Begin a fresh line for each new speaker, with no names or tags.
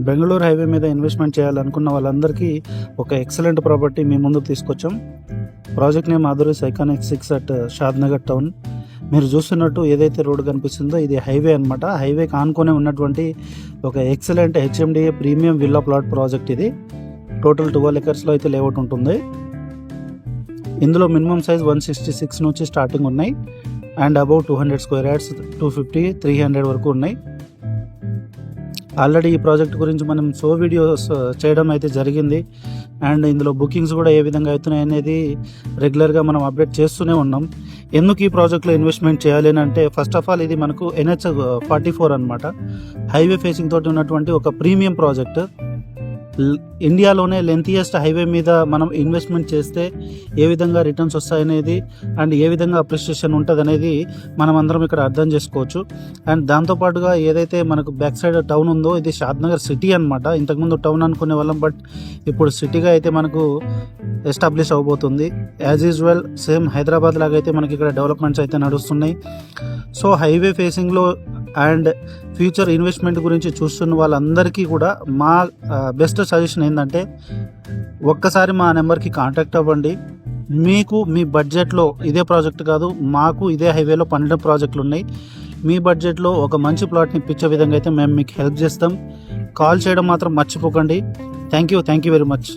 Bengaluru highway మీద investment చేయాలనుకున్న వాళ్ళందరికీ ఒక ఎక్సలెంట్ ప్రాపర్టీ మీ ముందుకు తీసుకొచ్చాం. Project name Aaduris iconic 6 at Shadnagar town. మీరు చూస్తున్నట్టు ఏదైతే రోడ్ కనిపిస్తుందో ఇది హైవే అనమాట. హైవేకి ఆనుకొని ఉన్నటువంటి ఒక excellent HMDA premium villa plot project ఇది. టోటల్ 12 ఎకర్స్లో అయితే లేఅవుట్ ఉంటుంది. ఇందులో మినిమం సైజ్ 166 నుంచి స్టార్టింగ్ ఉన్నాయి అండ్ అబౌవ్ 200 స్క్వేర్ యార్డ్స్ 250, 300 వరకు ఉన్నాయి. ఆల్రెడీ ఈ ప్రాజెక్ట్ గురించి మనం వీడియోస్ చేయడం అయితే జరిగింది అండ్ ఇందులో బుకింగ్స్ కూడా ఏ విధంగా అవుతున్నాయి అనేది రెగ్యులర్గా మనం అప్డేట్ చేస్తూనే ఉన్నాం. ఎందుకు ఈ ప్రాజెక్ట్లో ఇన్వెస్ట్మెంట్ చేయాలి అని అంటే, ఫస్ట్ ఆఫ్ ఆల్ ఇది మనకు NH 44 అనమాట. హైవే ఫేసింగ్ తోటి ఉన్నటువంటి ఒక ప్రీమియం ప్రాజెక్ట్. ఇండియాలోనే లెంతియెస్ట్ హైవే మీద మనం ఇన్వెస్ట్మెంట్ చేస్తే ఏ విధంగా రిటర్న్స్ వస్తాయనేది అండ్ ఏ విధంగా అప్రిషియేషన్ ఉంటుంది అనేది మనం అందరం ఇక్కడ అర్థం చేసుకోవచ్చు. అండ్ దాంతోపాటుగా ఏదైతే మనకు బ్యాక్ సైడ్ టౌన్ ఉందో ఇది షాద్నగర్ సిటీ అనమాట. ఇంతకుముందు టౌన్ అనుకునే వాళ్ళం, బట్ ఇప్పుడు సిటీగా అయితే మనకు ఎస్టాబ్లిష్ అవబోతుంది. యాజ్ యూజువల్ సేమ్ హైదరాబాద్ లాగా అయితే మనకి ఇక్కడ డెవలప్మెంట్స్ అయితే నడుస్తున్నాయి. సో హైవే ఫేసింగ్లో అండ్ ఫ్యూచర్ ఇన్వెస్ట్మెంట్ గురించి చూస్తున్న వాళ్ళందరికీ కూడా మా బెస్ట్ సజెషన్ ఏంటంటే, ఒక్కసారి మా నెంబర్కి కాంటాక్ట్ అవ్వండి. మీకు మీ బడ్జెట్లో ఇదే ప్రాజెక్ట్ కాదు, మాకు ఇదే హైవేలో 12 ప్రాజెక్టులు ఉన్నాయి. మీ బడ్జెట్లో ఒక మంచి ప్లాట్ని ఇప్పించే విధంగా అయితే మేము మీకు హెల్ప్ చేస్తాం. కాల్ చేయడం మాత్రం మర్చిపోకండి. Thank you very much.